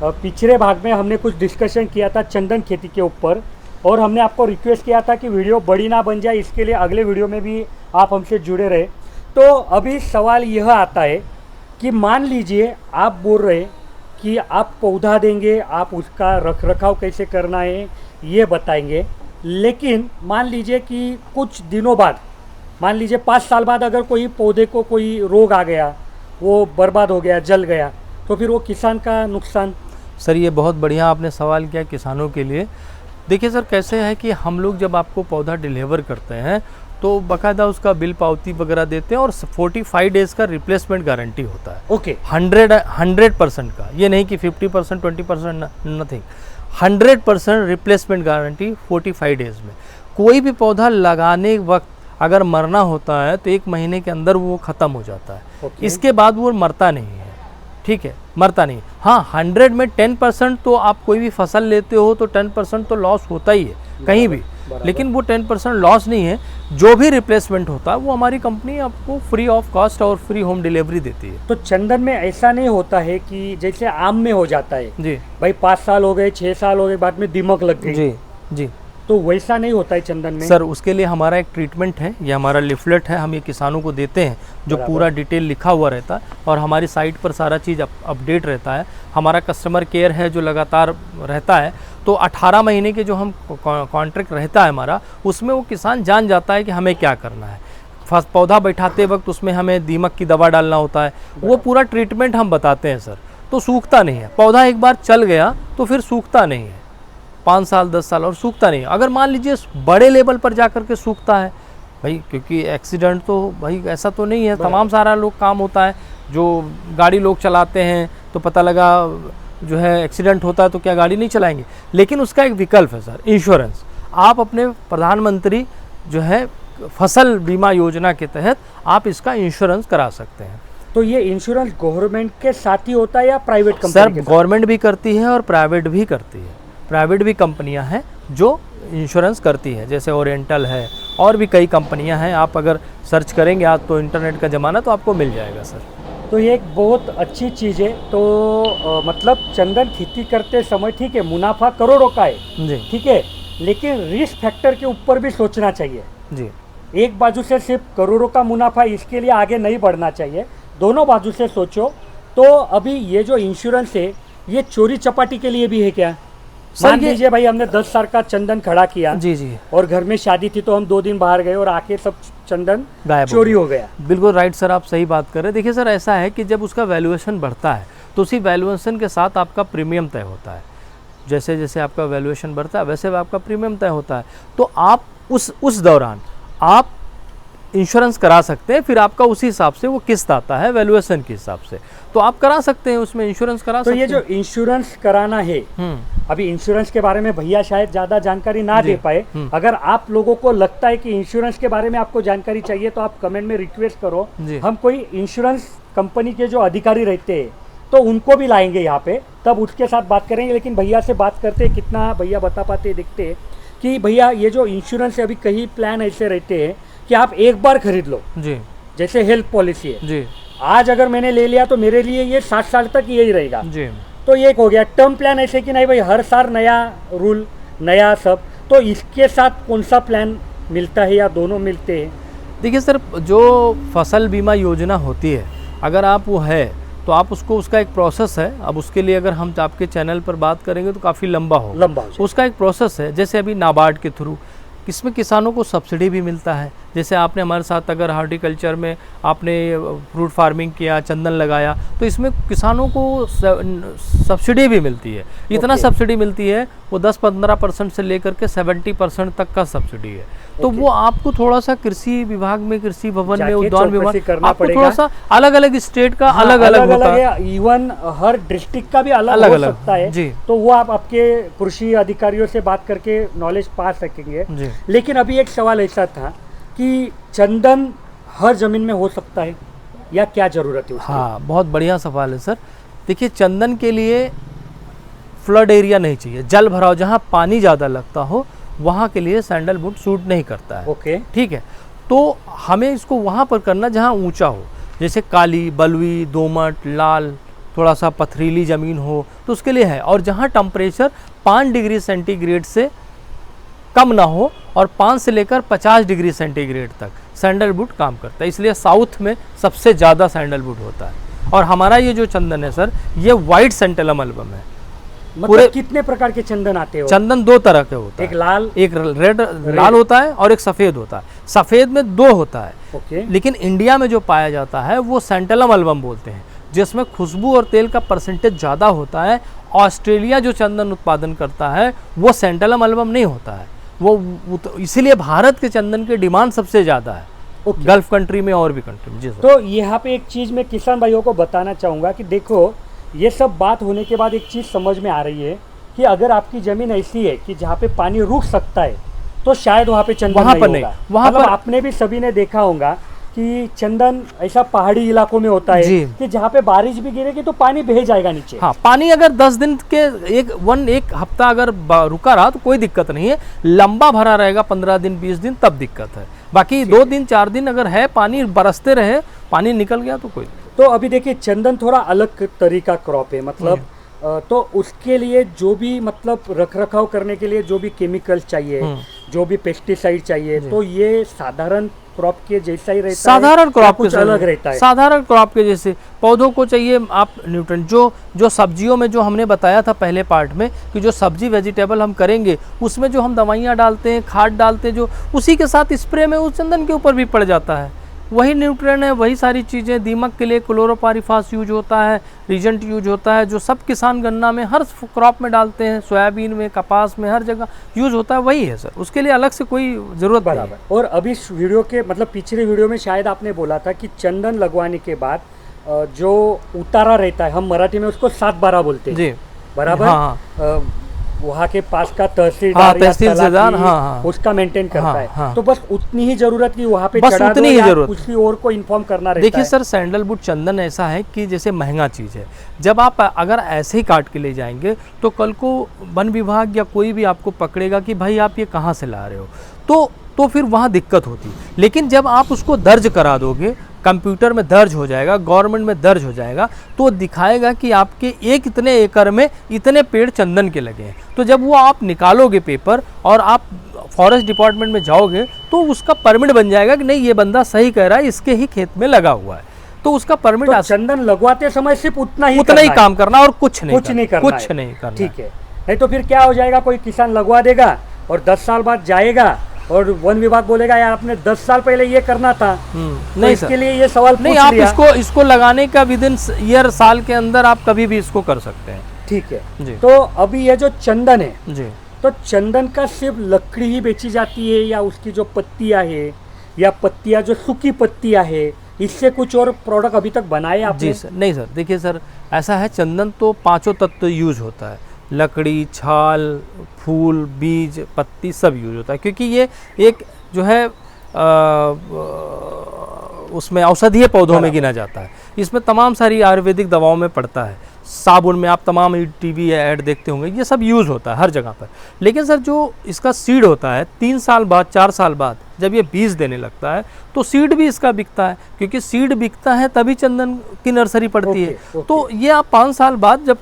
पिछले भाग में हमने कुछ डिस्कशन किया था चंदन खेती के ऊपर, और हमने आपको रिक्वेस्ट किया था कि वीडियो बड़ी ना बन जाए, इसके लिए अगले वीडियो में भी आप हमसे जुड़े रहे। तो अभी सवाल यह आता है कि मान लीजिए आप बोल रहे कि आप पौधा देंगे, आप उसका रख रखाव कैसे करना है ये बताएंगे, लेकिन मान लीजिए कि कुछ दिनों बाद, मान लीजिए 5 साल बाद अगर कोई पौधे को कोई रोग आ गया, वो बर्बाद हो गया, जल गया, तो फिर वो किसान का नुकसान। सर ये बहुत बढ़िया आपने सवाल किया किसानों के लिए। देखिए सर कैसे है कि हम लोग जब आपको पौधा डिलीवर करते हैं तो बाकायदा उसका बिल पावती वगैरह देते हैं और 45 डेज़ का रिप्लेसमेंट गारंटी होता है। ओके 100% का, ये नहीं कि 50% 20% नथिंग, 100% रिप्लेसमेंट गारंटी 45 डेज़ में। कोई भी पौधा लगाने वक्त अगर मरना होता है तो 1 महीने के अंदर वो ख़त्म हो जाता है। इसके बाद वो मरता नहीं है, ठीक है, मरता नहीं। हाँ 100 में 10% तो आप कोई भी फसल लेते हो तो 10% तो लॉस होता ही है कहीं भी, लेकिन वो 10% लॉस नहीं है। जो भी रिप्लेसमेंट होता है वो हमारी कंपनी आपको फ्री ऑफ कॉस्ट और फ्री होम डिलीवरी देती है। तो चंदन में ऐसा नहीं होता है कि जैसे आम में हो जाता है जी भाई 5 साल हो गए, 6 साल हो गए, बाद में दीमक लग गई, जी जी, तो वैसा नहीं होता है चंदन में? सर उसके लिए हमारा एक ट्रीटमेंट है, ये हमारा लिफलेट है, हम ये किसानों को देते हैं जो पूरा डिटेल लिखा हुआ रहता है और हमारी साइट पर सारा चीज़ अपडेट रहता है। हमारा कस्टमर केयर है जो लगातार रहता है। तो 18 महीने के जो हम कॉन्ट्रैक्ट रहता है हमारा, उसमें वो किसान जान जाता है कि हमें क्या करना है। पौधा बैठाते वक्त उसमें हमें दीमक की दवा डालना होता है, वो पूरा ट्रीटमेंट हम बताते हैं सर। तो सूखता नहीं है पौधा, एक बार चल गया तो फिर सूखता नहीं है, 5 साल 10 साल और सूखता नहीं। अगर मान लीजिए बड़े लेवल पर जा कर के सूखता है भाई, क्योंकि एक्सीडेंट तो भाई ऐसा तो नहीं है, तमाम सारा लोग काम होता है। जो गाड़ी लोग चलाते हैं तो पता लगा जो है एक्सीडेंट होता है तो क्या गाड़ी नहीं चलाएंगे, लेकिन उसका एक विकल्प है सर, इंश्योरेंस। आप अपने प्रधानमंत्री जो है फसल बीमा योजना के तहत आप इसका इंश्योरेंस करा सकते हैं। तो ये इंश्योरेंस गवर्नमेंट के साथ ही होता है या प्राइवेट कंपनी? सर गवर्नमेंट भी करती है और प्राइवेट भी करती है। प्राइवेट भी कंपनियां हैं जो इंश्योरेंस करती है, जैसे ओरिएंटल है और भी कई कंपनियां हैं। आप अगर सर्च करेंगे आज तो इंटरनेट का ज़माना, तो आपको मिल जाएगा सर। तो ये एक बहुत अच्छी चीज़ है। तो मतलब चंदन खेती करते समय ठीक है मुनाफा करोड़ों का है जी, ठीक है, लेकिन रिस्क फैक्टर के ऊपर भी सोचना चाहिए जी। एक बाजू से सिर्फ करोड़ों का मुनाफा, इसके लिए आगे नहीं बढ़ना चाहिए, दोनों बाजू से सोचो। तो अभी ये जो इंश्योरेंस है ये चोरी चपाटी के लिए भी है क्या? मान लीजिए भाई हमने 10 साल का चंदन खड़ा किया जी जी, और घर में शादी थी तो हम 2 दिन बाहर गए और आके सब चंदन चोरी हो गया। बिल्कुल राइट सर, आप सही बात कर रहे हैं। देखिए सर ऐसा है कि जब उसका वैल्यूएशन बढ़ता है तो उसी वैल्यूएशन के साथ आपका प्रीमियम तय होता है। जैसे जैसे आपका वैल्यूएशन बढ़ता है वैसे आपका प्रीमियम तय होता है। तो आप उस दौरान आप इंश्योरेंस करा सकते हैं, फिर आपका उसी हिसाब से वो किस्त आता है वैल्यूएशन के हिसाब से, तो आप करा सकते हैं, उसमें इंश्योरेंस करा सकते हैं। तो ये जो इंश्योरेंस कराना है, अभी इंश्योरेंस के बारे में भैया शायद ज़्यादा जानकारी ना दे पाए। अगर आप लोगों को लगता है कि इंश्योरेंस के बारे में आपको जानकारी चाहिए तो आप कमेंट में रिक्वेस्ट करो, हम कोई इंश्योरेंस कंपनी के जो अधिकारी रहते हैं तो उनको भी लाएंगे यहाँ पे, तब उसके साथ बात करेंगे। लेकिन भैया से बात करते कितना भैया बता पाते देखते हैं कि भैया ये जो इंश्योरेंस है, अभी कई प्लान ऐसे रहते हैं कि आप एक बार खरीद लो जी, जैसे हेल्थ पॉलिसी है जी, आज अगर मैंने ले लिया तो मेरे लिए ये 60 साल तक यही रहेगा जी। तो ये एक हो गया। टर्म प्लान ऐसे कि नहीं भाई हर साल नया रूल नया सब, तो इसके साथ कौन सा प्लान मिलता है या दोनों मिलते हैं? देखिए सर जो फसल बीमा योजना होती है, अगर आप वो है तो आप उसका एक प्रोसेस है। अब उसके लिए अगर हम आपके चैनल पर बात करेंगे तो काफ़ी लंबा हो उसका एक प्रोसेस है। जैसे अभी नाबार्ड के थ्रू इसमें किसानों को सब्सिडी भी मिलता है। जैसे आपने हमारे साथ अगर हॉर्टिकल्चर में आपने फ्रूट फार्मिंग किया, चंदन लगाया, तो इसमें किसानों को सब्सिडी भी मिलती है। इतना सब्सिडी मिलती है वो 10-15% से लेकर के 70% तक का सब्सिडी है। तो वो आपको थोड़ा सा कृषि विभाग में, कृषि भवन में, उद्यान विभाग आपको थोड़ा सा अलग अलग स्टेट का अलग अलग होता है, इवन हर डिस्ट्रिक्ट का भी अलग हो सकता है जी। तो वो आप आपके कृषि अधिकारियों से बात करके नॉलेज पा सकेंगे। लेकिन अभी एक सवाल ऐसा था कि चंदन हर जमीन में हो सकता है या क्या जरूरत है उसकी? हाँ बहुत बढ़िया सवाल है सर। देखिए चंदन के लिए फ्लड एरिया नहीं चाहिए, जल भराव जहाँ पानी ज़्यादा लगता हो वहाँ के लिए सैंडलवुड सूट नहीं करता है। ओके ठीक है, तो हमें इसको वहाँ पर करना जहाँ ऊंचा हो, जैसे काली, बलुई, दोमट, लाल, थोड़ा सा पथरीली ज़मीन हो तो उसके लिए है। और जहाँ टेम्परेचर 5 डिग्री सेंटीग्रेड से कम ना हो और 5 से लेकर 50 डिग्री सेंटीग्रेड तक सैंडलवुड काम करता है, इसलिए साउथ में सबसे ज़्यादा सैंडलवुड होता है। और हमारा ये जो चंदन है सर, ये वाइट सेंटेलम एल्बम है। मतलब पूरे कितने प्रकार के चंदन आते हो? चंदन 2 तरह के होता एक है, लाल, एक रेड लाल होता है और एक सफ़ेद होता है। सफ़ेद में 2 होता है, ओके। लेकिन इंडिया में जो पाया जाता है वो सेंटेलम एल्बम बोलते हैं, जिसमें खुशबू और तेल का परसेंटेज ज़्यादा होता है। ऑस्ट्रेलिया जो चंदन उत्पादन करता है वो सेंटेलम एल्बम नहीं होता है, वो तो इसीलिए भारत के चंदन की डिमांड सबसे ज़्यादा है, गल्फ कंट्री में और भी कंट्री में। जी सर। तो यहाँ पे एक चीज़ मैं किसान भाइयों को बताना चाहूँगा कि देखो, ये सब बात होने के बाद एक चीज़ समझ में आ रही है कि अगर आपकी ज़मीन ऐसी है कि जहाँ पे पानी रुक सकता है तो शायद वहाँ पे चंदन वहाँ नहीं पर होगा। नहीं, वहाँ मतलब पर आपने भी सभी ने देखा होगा कि चंदन ऐसा पहाड़ी इलाकों में होता है जी। कि जहाँ पे बारिश भी गिरेगी तो पानी बह जाएगा नीचे। हाँ, पानी अगर 10 दिन के एक हफ्ता अगर रुका रहा तो कोई दिक्कत नहीं है, लंबा भरा रहेगा 15 दिन 20 दिन तब दिक्कत है। बाकी 2 दिन 4 दिन अगर है, पानी बरसते रहे, पानी निकल गया तो कोई। तो अभी देखिए, चंदन थोड़ा अलग तरीका क्रॉप है, मतलब तो उसके लिए जो भी मतलब रख रखाव करने के लिए जो भी केमिकल चाहिए, जो भी पेस्टिसाइड चाहिए, तो ये साधारण क्रॉप के जैसा ही रहता है? साधारण क्रॉप कुछ अलग रहता है? साधारण क्रॉप के जैसे पौधों को चाहिए आप न्यूट्रिएंट, जो सब्जियों में जो हमने बताया था पहले पार्ट में कि जो सब्जी वेजिटेबल हम करेंगे उसमें जो हम दवाइयाँ डालते हैं, खाद डालते हैं, जो उसी के साथ स्प्रे में उस चंदन के ऊपर भी पड़ जाता है। वही न्यूट्रिएंट है, वही सारी चीज़ें। दीमक के लिए क्लोरोपाइरिफास यूज होता है, रीजेंट यूज होता है, जो सब किसान गन्ना में हर क्रॉप में डालते हैं, सोयाबीन में, कपास में, हर जगह यूज होता है, वही है सर। उसके लिए अलग से कोई ज़रूरत नहीं है। और अभी इस वीडियो के मतलब पिछले वीडियो में शायद आपने बोला था कि चंदन लगवाने के बाद जो उतारा रहता है, हम मराठी में उसको 7/12 बोलते हैं जी, बराबर। हाँ, वहाँ के पास का तहसीलदार हाँ, या तहसीलदार, तलाठी हाँ, उसका मेंटेन करता हाँ, है। हाँ। तो बस उतनी ही जरूरत कि वहाँ पे बस चढ़ा उतनी दो ही या जरूरत। किसी और को इन्फॉर्म करना रहता देखिए है। सर, सैंडलवुड चंदन ऐसा है कि जैसे महंगा चीज़ है, जब आप अगर ऐसे ही काट के ले जाएंगे तो कल को वन विभाग या कोई भी आपको पकड़ेगा कि भाई आप ये कहाँ से ला रहे हो, तो फिर वहाँ दिक्कत होती। लेकिन जब आप उसको दर्ज करा दोगे, कंप्यूटर में दर्ज हो जाएगा, गवर्नमेंट में दर्ज हो जाएगा, तो दिखाएगा कि आपके इतने एकड़ में इतने पेड़ चंदन के लगे हैं। तो जब वो आप निकालोगे पेपर और आप फॉरेस्ट डिपार्टमेंट में जाओगे तो उसका परमिट बन जाएगा कि नहीं, ये बंदा सही कह रहा है, इसके ही खेत में लगा हुआ है, तो उसका परमिट। तो चंदन लगवाते समय सिर्फ उतना ही काम करना और कुछ नहीं करना। ठीक है, नहीं तो फिर क्या हो जाएगा, कोई किसान लगवा देगा और 10 साल बाद जाएगा और वन विभाग बोलेगा यार आपने 10 साल पहले ये करना था। नहीं तो इसके लिए ये सवाल नहीं, आप इसको लगाने का विदिन ईयर, साल के अंदर आप कभी भी इसको कर सकते हैं। ठीक है जी। तो अभी ये जो चंदन है जी, तो चंदन का सिर्फ लकड़ी ही बेची जाती है या उसकी जो पत्तियां है या पत्तियां जो सूखी पत्तियां है, इससे कुछ और प्रोडक्ट अभी तक बनाए आपने? जी सर, नहीं सर, देखिए सर, ऐसा है, चंदन तो 5 तत्व यूज होता है, लकड़ी, छाल, फूल, बीज, पत्ती सब यूज होता है, क्योंकि ये एक जो है उसमें औषधीय पौधों में गिना जाता है। इसमें तमाम सारी आयुर्वेदिक दवाओं में पड़ता है, साबुन में आप तमाम टीवी ऐड देखते होंगे, ये सब यूज़ होता है हर जगह पर। लेकिन सर जो इसका सीड होता है 3 साल बाद, 4 साल बाद जब ये बीज देने लगता है तो सीड भी इसका बिकता है, क्योंकि सीड बिकता है तभी चंदन की नर्सरी पड़ती है। तो ये आप 5 साल बाद जब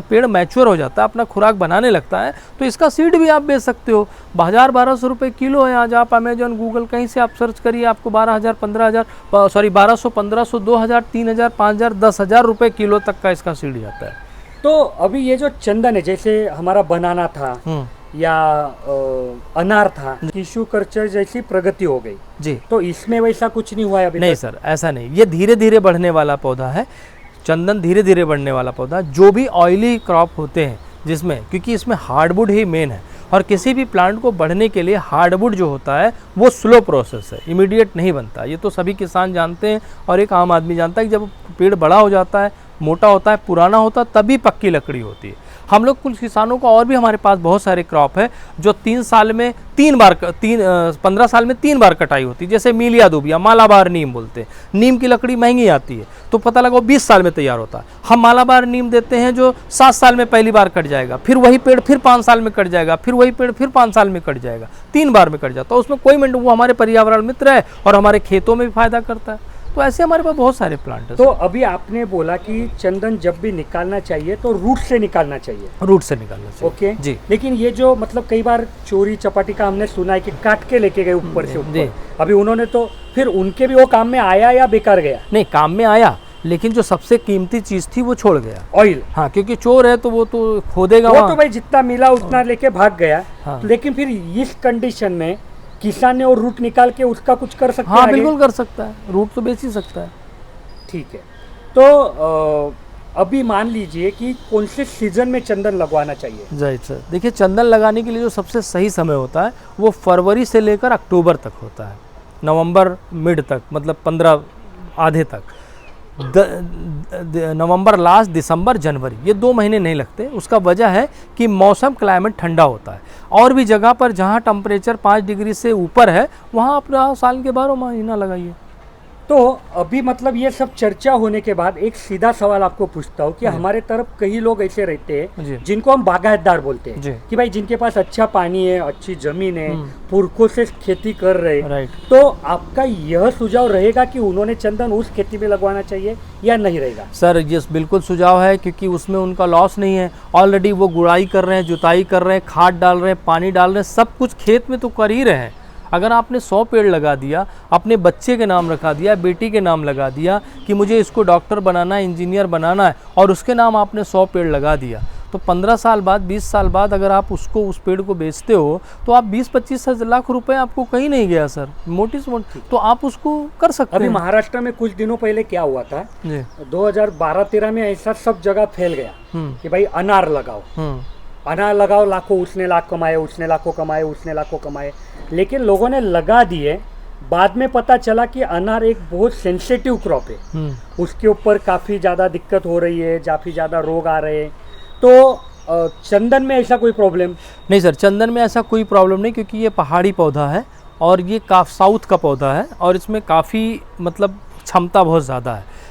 पेड़ मैच्योर हो जाता है, अपना खुराक बनाने लगता है, तो इसका सीड भी आप बेच सकते हो। 1200 रुपये किलो है आज। आप अमेजोन, गूगल कहीं से आप सर्च करिए, आपको 12,000, 15,000, सॉरी 1200, 1500, 2,000, 3,000, 5,000, 10,000 रुपये किलो तक का इसका सीड जाता है। तो अभी ये जो चंदन है, जैसे हमारा बनाना था या अनार था, टिश्यू कल्चर जैसी प्रगति हो गई जी, तो इसमें वैसा कुछ नहीं हुआ है अभी? नहीं सर, ऐसा नहीं, ये धीरे धीरे बढ़ने वाला पौधा है। चंदन धीरे धीरे बढ़ने वाला पौधा। जो भी ऑयली क्रॉप होते हैं जिसमें, क्योंकि इसमें हार्डवुड ही मेन है, और किसी भी प्लांट को बढ़ने के लिए हार्डवुड जो होता है वो स्लो प्रोसेस है, इमीडिएट नहीं बनता। ये तो सभी किसान जानते हैं और एक आम आदमी जानता है कि जब पेड़ बड़ा हो जाता है, मोटा होता है, पुराना होता है, तभी पक्की लकड़ी होती है। हम लोग कुछ किसानों को, और भी हमारे पास बहुत सारे क्रॉप है जो 3 साल में 3 बार 15 साल में 3 बार कटाई होती है, जैसे मीलिया दुबिया, मालाबार नीम बोलते हैं। नीम की लकड़ी महंगी आती है, तो पता लगा वो 20 साल में तैयार होता है। हम मालाबार नीम देते हैं जो 7 साल में पहली बार कट जाएगा, फिर वही पेड़ फिर 5 साल में कट जाएगा, फिर वही पेड़ फिर 5 साल में कट जाएगा, 3 बार में कट जाता है। उसमें कोई वो हमारे पर्यावरण मित्र है और हमारे खेतों में भी फायदा करता है। तो ऐसे हमारे पास बहुत सारे प्लांट है। तो अभी आपने बोला कि चंदन जब भी निकालना चाहिए तो रूट से निकालना चाहिए, रूट से निकालना चाहिए। ओके जी। लेकिन ये जो मतलब कई बार चोरी चपाटी का हमने सुना है कि काट के लेके गए ऊपर से ऊपर, अभी उन्होंने तो फिर उनके भी वो काम में आया या बेकार गया? नहीं, काम में आया, लेकिन जो सबसे कीमती चीज थी वो छोड़ गया, ऑयल। हाँ, क्योंकि चोर है तो वो तो खोदेगा वो वहाँ। तो भाई जितना मिला उतना लेके भाग गया। हाँ। लेकिन फिर इस कंडीशन में किसान ने वो रूट निकाल के उसका कुछ कर सकता है? हाँ, बिल्कुल कर सकता है, रूट तो बेच ही सकता है। ठीक है। तो अभी मान लीजिए कि कौन से सीजन में चंदन लगवाना चाहिए? जय सर, देखिए चंदन लगाने के लिए जो सबसे सही समय होता है वो फरवरी से लेकर अक्टूबर तक होता है, नवंबर मिड तक, मतलब 15 आधे तक, नवंबर लास्ट, दिसंबर, जनवरी, ये 2 महीने नहीं लगते। उसका वजह है कि मौसम क्लाइमेट ठंडा होता है, और भी जगह पर जहाँ टेम्परेचर 5 डिग्री से ऊपर है वहाँ अपना साल के 12 महीना लगाइए। तो अभी मतलब ये सब चर्चा होने के बाद एक सीधा सवाल आपको पूछता हूँ कि हमारे तरफ कई लोग ऐसे रहते हैं जिनको हम बागायतदार बोलते हैं कि भाई जिनके पास अच्छा पानी है, अच्छी जमीन है, पुरखों से खेती कर रहे हैं, तो आपका यह सुझाव रहेगा कि उन्होंने चंदन उस खेती में लगवाना चाहिए या नहीं रहेगा? सर ये बिल्कुल सुझाव है, क्योंकि उसमें उनका लॉस नहीं है। ऑलरेडी वो गुड़ाई कर रहे हैं, जुताई कर रहे हैं, खाद डाल रहे हैं, पानी डाल रहे हैं, सब कुछ खेत में तो कर ही रहे हैं। अगर आपने 100 पेड़ लगा दिया, अपने बच्चे के नाम रखा दिया, बेटी के नाम लगा दिया कि मुझे इसको डॉक्टर बनाना है, इंजीनियर बनाना है, और उसके नाम आपने 100 पेड़ लगा दिया, तो 15 साल बाद, 20 साल बाद अगर आप उसको, उस पेड़ को बेचते हो तो आप 20-25 लाख रुपए आपको कहीं नहीं गया सर, मोटी से मोटी, तो आप उसको कर सकते हैं। अभी महाराष्ट्र में कुछ दिनों पहले क्या हुआ था, 2012-13 में ऐसा सब जगह फैल गया कि भाई अनार लगाओ, अनार लगाओ, लाखों, उसने लाख कमाए, उसने लाखों कमाए, उसने लाखों कमाए। लेकिन लोगों ने लगा दिए, बाद में पता चला कि अनार एक बहुत सेंसिटिव क्रॉप है, उसके ऊपर काफ़ी ज़्यादा दिक्कत हो रही है, काफ़ी ज़्यादा रोग आ रहे हैं। तो चंदन में ऐसा कोई प्रॉब्लम नहीं सर, चंदन में ऐसा कोई प्रॉब्लम नहीं, क्योंकि ये पहाड़ी पौधा है और ये साउथ का पौधा है और इसमें काफ़ी मतलब क्षमता बहुत ज़्यादा है।